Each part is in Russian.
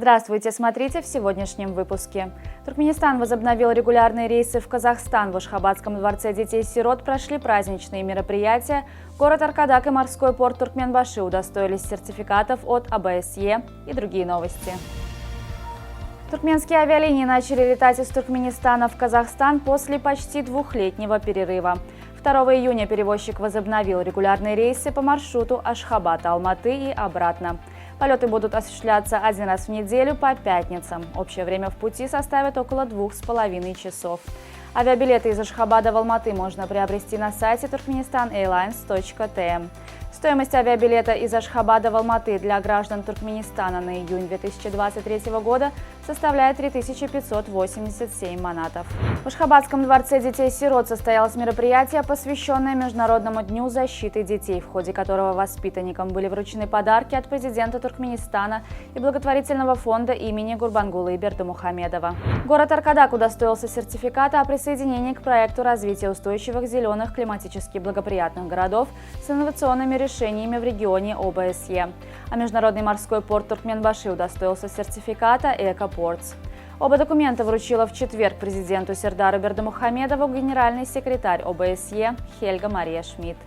Здравствуйте, смотрите в сегодняшнем выпуске. Туркменистан возобновил регулярные рейсы в Казахстан. В Ашхабадском дворце детей-сирот прошли праздничные мероприятия. Город Аркадак и морской порт Туркменбаши удостоились сертификатов от ОБСЕ и другие новости. Туркменские авиалинии начали летать из Туркменистана в Казахстан после почти двухлетнего перерыва. 2 июня перевозчик возобновил регулярные рейсы по маршруту Ашхабад-Алматы и обратно. Полеты будут осуществляться один раз в неделю по пятницам. Общее время в пути составит около 2,5 часов. Авиабилеты из Ашхабада в Алматы можно приобрести на сайте turkmenistaнаirlines.tm. Стоимость авиабилета из Ашхабада в Алматы для граждан Туркменистана на июнь 2023 года составляет 3587 манатов. В Ашхабадском дворце детей-сирот состоялось мероприятие, посвященное Международному дню защиты детей, в ходе которого воспитанникам были вручены подарки от президента Туркменистана и благотворительного фонда имени Гурбангулы Бердымухамедова. Город Аркадак удостоился сертификата о присоединении к проекту развития устойчивых зеленых климатически благоприятных городов с инновационными решениями в регионе ОБСЕ. А Международный морской порт Туркменбаши удостоился сертификата «Экопортс». Оба документа вручила в четверг президенту Сердару Бердымухамедову генеральный секретарь ОБСЕ Хельга Мария Шмидт.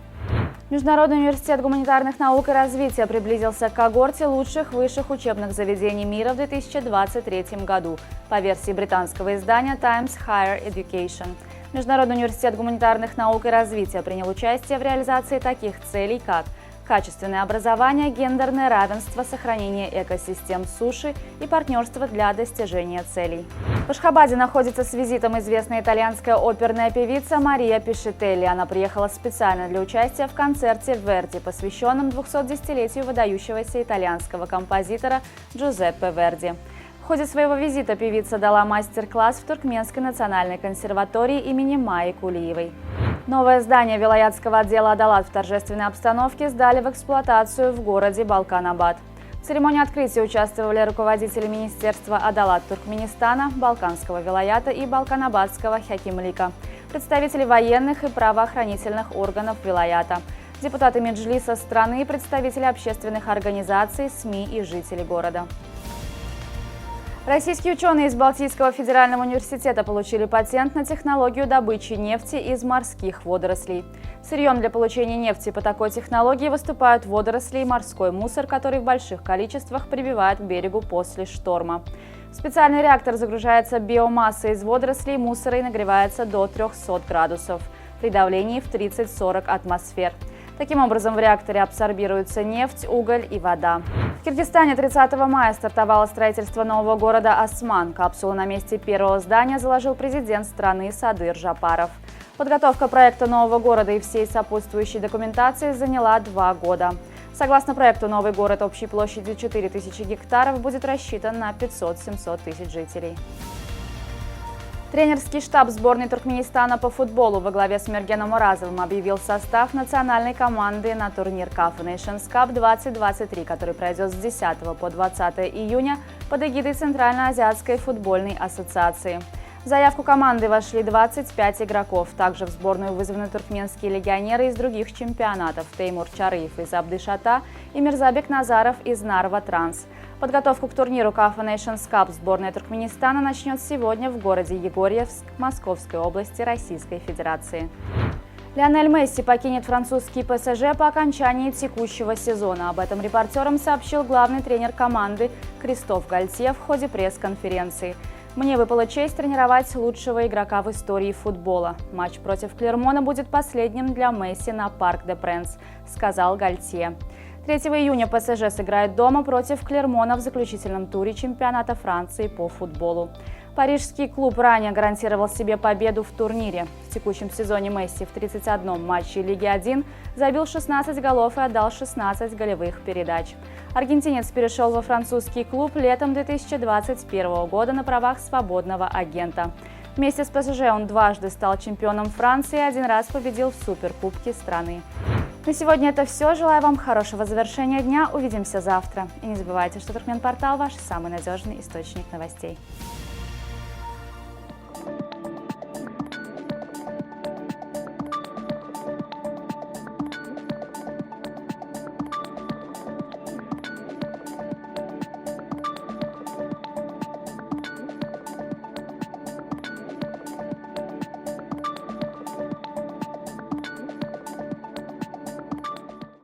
Международный университет гуманитарных наук и развития приблизился к когорте лучших высших учебных заведений мира в 2023 году, по версии британского издания Times Higher Education. Международный университет гуманитарных наук и развития принял участие в реализации таких целей, как качественное образование, гендерное равенство, сохранение экосистем суши и партнерство для достижения целей. В Ашхабаде находится с визитом известная итальянская оперная певица Мария Пишителли. Она приехала специально для участия в концерте Верди, посвященном 210-летию выдающегося итальянского композитора Джузеппе Верди. В ходе своего визита певица дала мастер-класс в Туркменской национальной консерватории имени Майи Кулиевой. Новое здание вилаятского отдела Адалат в торжественной обстановке сдали в эксплуатацию в городе Балкан-Абад. В церемонии открытия участвовали руководители Министерства Адалат Туркменистана, Балканского вилаята и Балкан-Абадского хакимлика, представители военных и правоохранительных органов вилаята, депутаты Меджлиса страны, представители общественных организаций, СМИ и жители города. Российские ученые из Балтийского федерального университета получили патент на технологию добычи нефти из морских водорослей. Сырьем для получения нефти по такой технологии выступают водоросли и морской мусор, который в больших количествах прибивают к берегу после шторма. В специальный реактор загружается биомасса из водорослей, мусора и нагревается до 300 градусов при давлении в 30-40 атмосфер. Таким образом, в реакторе абсорбируются нефть, уголь и вода. В Киргизстане 30 мая стартовало строительство нового города Осман. Капсулу на месте первого здания заложил президент страны Садыр Жапаров. Подготовка проекта нового города и всей сопутствующей документации заняла 2 года. Согласно проекту, новый город общей площадью 4000 гектаров будет рассчитан на 500-700 тысяч жителей. Тренерский штаб сборной Туркменистана по футболу во главе с Мергеном Уразовым объявил состав национальной команды на турнир CAF Nations Cup 2023, который пройдет с 10 по 20 июня под эгидой Центральноазиатской футбольной ассоциации. В заявку команды вошли 25 игроков. Также в сборную вызваны туркменские легионеры из других чемпионатов: Теймур Чарыев из Абдышата и Мирзабек Назаров из Нарва Транс. Подготовку к турниру CAF Nations Cup сборная Туркменистана начнет сегодня в городе Егорьевск Московской области Российской Федерации. Лионель Месси покинет французский ПСЖ по окончании текущего сезона. Об этом репортерам сообщил главный тренер команды Кристоф Гальтье в ходе пресс-конференции. «Мне выпала честь тренировать лучшего игрока в истории футбола. Матч против Клермона будет последним для Месси на Парк де Пренс», — сказал Гальтье. 3 июня ПСЖ сыграет дома против Клермона в заключительном туре чемпионата Франции по футболу. Парижский клуб ранее гарантировал себе победу в турнире. В текущем сезоне Месси в 31 матче Лиги 1 забил 16 голов и отдал 16 голевых передач. Аргентинец перешел во французский клуб летом 2021 года на правах свободного агента. Вместе с ПСЖ он дважды стал чемпионом Франции и 1 раз победил в Суперкубке страны. На сегодня это все. Желаю вам хорошего завершения дня. Увидимся завтра. И не забывайте, что Туркменпортал – ваш самый надежный источник новостей.